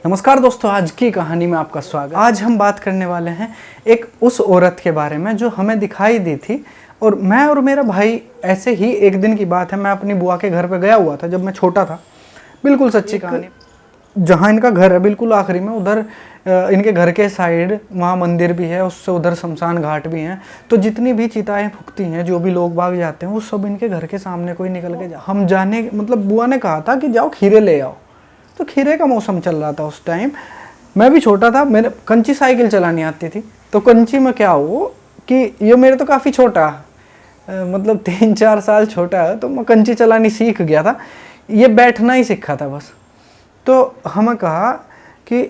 नमस्कार दोस्तों, आज की कहानी में आपका स्वागत। आज हम बात करने वाले हैं एक उस औरत के बारे में जो हमें दिखाई दी थी। और मैं और मेरा भाई, ऐसे ही एक दिन की बात है, मैं अपनी बुआ के घर पे गया हुआ था जब मैं छोटा था। बिल्कुल सच्ची कहानी। जहाँ इनका घर है बिल्कुल आखिरी में, उधर इनके घर के साइड वहाँ मंदिर भी है, उससे उधर शमशान घाट भी हैं। तो जितनी भी चिताएं फूकती हैं, जो भी लोग बाग जाते हैं, वो सब इनके घर के सामने कोई निकल के हम जाने, मतलब बुआ ने कहा था कि जाओ खीरे ले आओ। तो खीरे का मौसम चल रहा था उस टाइम। मैं भी छोटा था, मेरे कंची साइकिल चलानी आती थी। तो कंची में क्या हो कि ये मेरे तो काफ़ी छोटा, मतलब 3-4 साल छोटा है, तो मैं कंची चलानी सीख गया था। ये बैठना ही सीखा था बस। तो हमें कहा कि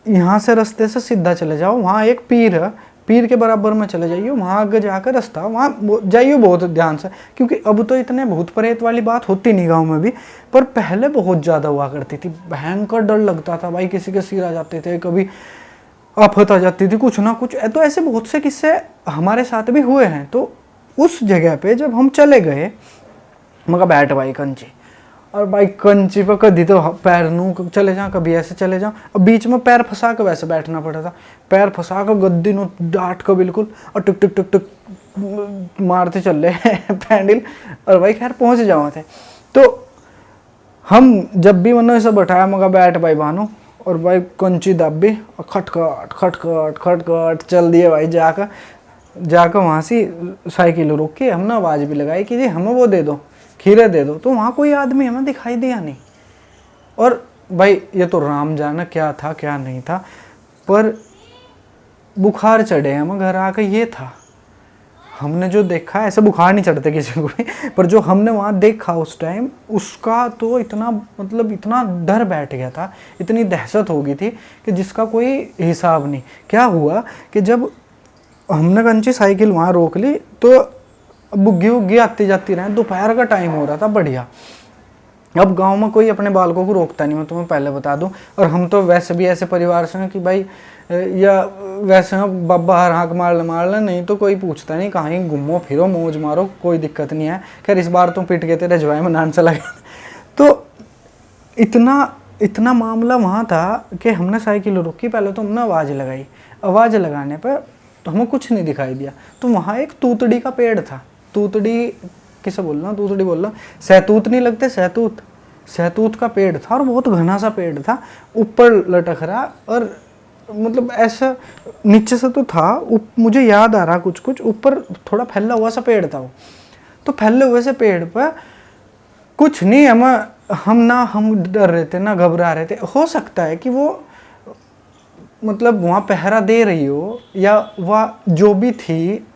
यहाँ से रास्ते से सीधा चले जाओ, वहाँ एक पीर है, पीर के बराबर में चले जाइए, वहाँ आगे जाकर रास्ता, वहाँ जाइए बहुत ध्यान से। क्योंकि अब तो इतने भूत प्रेत वाली बात होती नहीं गाँव में भी, पर पहले बहुत ज़्यादा हुआ करती थी। भयंकर डर लगता था भाई, किसी के सिर आ जाते थे, कभी आफत आ जाती थी, कुछ ना कुछ। तो ऐसे बहुत से किस्से हमारे साथ भी हुए हैं। तो उस जगह पे जब हम चले गए, मगर बैठ भाई कंची, और भाई कंची पर कभी तो पैर नू चले जाऊँ, कभी ऐसे चले जाऊँ, और बीच में पैर फंसा कर वैसे बैठना पड़ा था। पैर फंसा कर गद्दी नू डांट कर बिल्कुल, और टुक टुक टुक टुक मारते चल रहे पैंडल, और भाई खैर पहुँच जाओ थे। तो हम जब भी मैंने ऐसा बैठाया, मगर बैठ भाई बानो, और भाई कंची दबी, और खटखट खटखट खटखट चल दिए भाई। जाकर वहाँ से साइकिल रोक के हमने आवाज़ भी लगाई कि जी हमें वो दे दो, खीरे दे दो। तो वहाँ कोई आदमी हमें दिखाई दिया नहीं। और भाई ये तो राम जाने क्या था क्या नहीं था, पर बुखार चढ़े हमें घर आकर। ये था हमने जो देखा, ऐसे बुखार नहीं चढ़ते किसी को भी, पर जो हमने वहाँ देखा उस टाइम, उसका तो इतना, मतलब इतना डर बैठ गया था, इतनी दहशत हो गई थी कि जिसका कोई हिसाब नहीं। क्या हुआ कि जब हमने कंची साइकिल वहाँ रोक ली, तो बुग्गी उग्गी आती जाती रहे। दोपहर का टाइम हो रहा था बढ़िया। अब गांव में कोई अपने बालकों को रोकता नहीं, मैं तुम्हें पहले बता दूं। और हम तो वैसे भी ऐसे परिवार से हैं कि भाई, या वैसे हैं बब्बा हर हाँक मार ले, नहीं तो कोई पूछता नहीं, कहीं घूमो फिरो मौज मारो, कोई दिक्कत नहीं है। खैर इस बार तुम पिट के तेरे जवाई में नान चला गया। तो इतना मामला वहाँ था कि हमने साइकिल रोकी। पहले तो हमने आवाज़ लगाई, आवाज़ लगाने पर तो हमें कुछ नहीं दिखाई दिया। तो वहाँ एक तूतड़ी का पेड़ था। तूतड़ी किसे बोल रहा हूँ, तूतड़ी बोल रहा हूँ, सहतूत नहीं लगते, सहतूत का पेड़ था, और बहुत घना सा पेड़ था, ऊपर लटक रहा। और मतलब ऐसा नीचे से तो था, मुझे याद आ रहा कुछ कुछ, ऊपर थोड़ा फैला हुआ सा पेड़ था वो। तो फैले हुए से पेड़ पर कुछ नहीं, हम डर रहे थे ना घबरा रहे थे। हो सकता है कि वो, मतलब वहाँ पहरा दे रही हो, या वह जो भी थी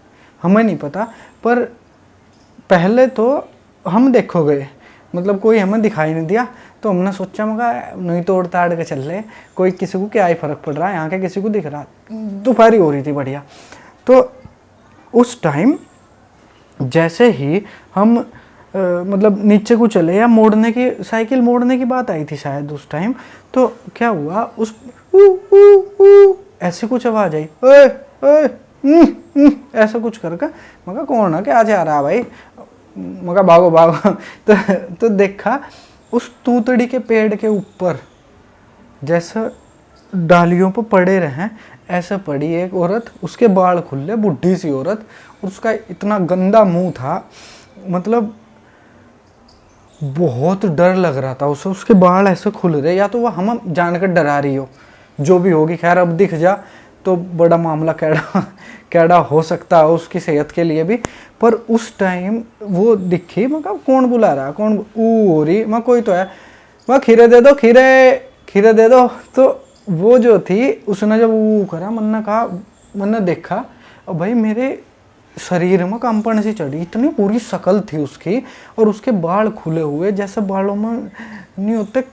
हमें नहीं पता। पर पहले तो हम देखो गए, मतलब कोई हमें दिखाई नहीं दिया। तो हमने सोचा, मगर नहीं तोड़ ताड़ के चल रहे, कोई किसी को क्या ही फर्क पड़ रहा है, यहाँ के किसी को दिख रहा। दोपहर हो रही थी बढ़िया। तो उस टाइम जैसे ही हम मतलब नीचे को चले, या मोड़ने की, साइकिल मोड़ने की बात आई थी शायद उस टाइम। तो क्या हुआ, उस ऐसी कुछ आवाज आई, ओए ओए ऐसा कुछ करके। मगर कौन है, क्या जा रहा भाई, मगर भागो भागो। तो देखा उस तूतड़ी के पेड़ के ऊपर, जैसे डालियों पर पड़े रहे, ऐसे पड़ी एक औरत, उसके बाल खुले, बुढ़ी सी औरत। उसका इतना गंदा मुंह था, मतलब बहुत डर लग रहा था उसे। उसके बाल ऐसे खुल रहे, या तो वह हम जानकर डरा रही हो, जो भी होगी। खैर अब दिख जा तो बड़ा मामला कैड़ा हो सकता है उसकी सेहत के लिए भी। पर उस टाइम वो दिखी, मैं कहा कौन बुला रहा, कौन हो रही, मैं कोई तो है, मैं खीरे दे दो, खीरे दे दो। तो वो जो थी, उसने जब वो करा, मैंने देखा, और भाई मेरे शरीर में कंपन सी चढ़ी। इतनी पूरी शक्ल थी उसकी, और उसके बाल खुले हुए, जैसे बालों में नहीं होते,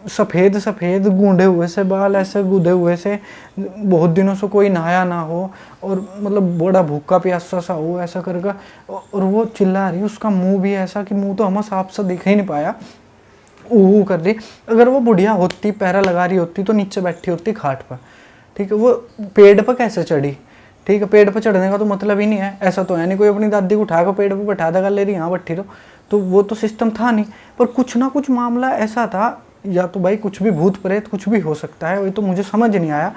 सफ़ेद सफ़ेद गूंढे हुए से बाल, ऐसे गूंधे हुए से, बहुत दिनों से कोई नहाया ना हो, और मतलब बड़ा भूखा प्यासा सा हो, ऐसा करके। और वो चिल्ला रही, उसका मुंह भी ऐसा कि मुंह तो हमें साफ सा दिख ही नहीं पाया, ऊ कर रही। अगर वो बुढ़िया होती, पहरा लगा रही होती, तो नीचे बैठी होती खाट पर, ठीक है। वो पेड़ पर कैसे चढ़ी, ठीक है। पेड़ पर चढ़ने का तो मतलब ही नहीं है, ऐसा तो है नहीं कोई अपनी दादी को उठा कर पेड़ पर बैठा देगा, ले रही यहाँ बैठी रहो, तो वो तो सिस्टम था नहीं। पर कुछ ना कुछ मामला ऐसा था या तो भाई कुछ भी भूत प्रेत कुछ भी हो सकता है, वही तो मुझे समझ नहीं आया।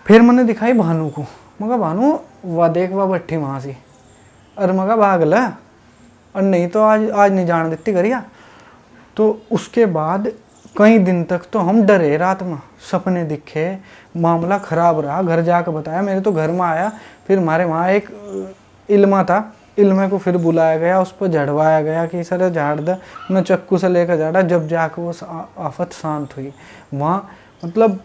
फिर मैंने दिखाई भानु को, मगा भानु वाह देख वाह बैठी वहाँ से, अरे मगा भाग ला, और नहीं तो आज नहीं जान देती करिया। तो उसके बाद कई दिन तक तो हम डरे, रात में सपने दिखे, मामला ख़राब रहा। घर जाकर बताया, मेरे तो घर में आया, फिर हमारे वहाँ एक इल्मा था, इल्मे को फिर बुलाया गया, उस पर झड़वाया गया कि सर झाड़ दे, मैं चक्कू से लेकर झाड़ा, जब जाकर वो आफत शांत हुई। वहाँ मतलब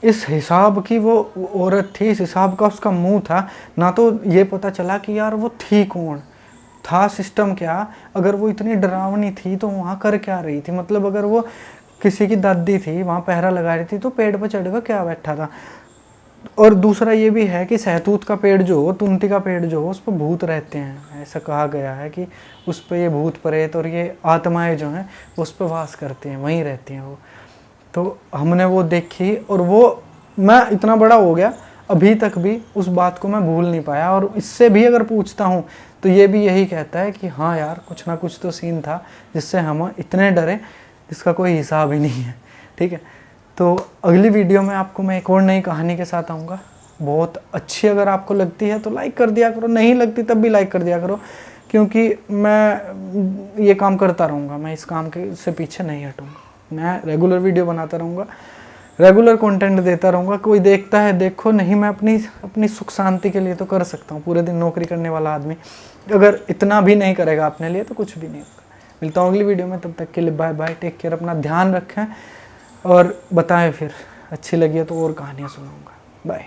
इस हिसाब की वो औरत थी, इस हिसाब का उसका मुंह था, ना तो ये पता चला कि यार वो थी कौन, था सिस्टम क्या, अगर वो इतनी डरावनी थी तो वहाँ कर क्या रही थी। मतलब अगर वो किसी की दादी थी, वहाँ पहरा लगा रही थी, तो पेड़ पर चढ़कर क्या बैठा था। और दूसरा ये भी है कि सहतूत का पेड़ जो हो, तुंती का पेड़ जो हो, उस पर भूत रहते हैं। ऐसा कहा गया है कि उस पर ये भूत प्रेत और ये आत्माएं जो हैं उस पर वास करती हैं, वहीं रहती हैं वो। तो हमने वो देखी, और वो मैं इतना बड़ा हो गया अभी तक भी उस बात को मैं भूल नहीं पाया। और इससे भी अगर पूछता हूँ तो ये भी यही कहता है कि हाँ यार कुछ ना कुछ तो सीन था जिससे हम इतने डरे जिसका कोई हिसाब ही नहीं है। ठीक है, तो अगली वीडियो में आपको मैं एक और नई कहानी के साथ आऊँगा। बहुत अच्छी अगर आपको लगती है तो लाइक कर दिया करो, नहीं लगती तब भी लाइक कर दिया करो, क्योंकि मैं ये काम करता रहूँगा, मैं इस काम के से पीछे नहीं हटूँगा। मैं रेगुलर वीडियो बनाता रहूँगा, रेगुलर कंटेंट देता रहूँगा। कोई देखता है देखो, नहीं मैं अपनी सुख शांति के लिए तो कर सकता हूँ। पूरे दिन नौकरी करने वाला आदमी अगर इतना भी नहीं करेगा अपने लिए तो कुछ भी नहीं होगा। मिलता हूँ अगली वीडियो में, तब तक के लिए बाय बाय, टेक केयर, अपना ध्यान रखें और बताएं फिर अच्छी लगी है तो और कहानियाँ सुनाऊँगा। बाय।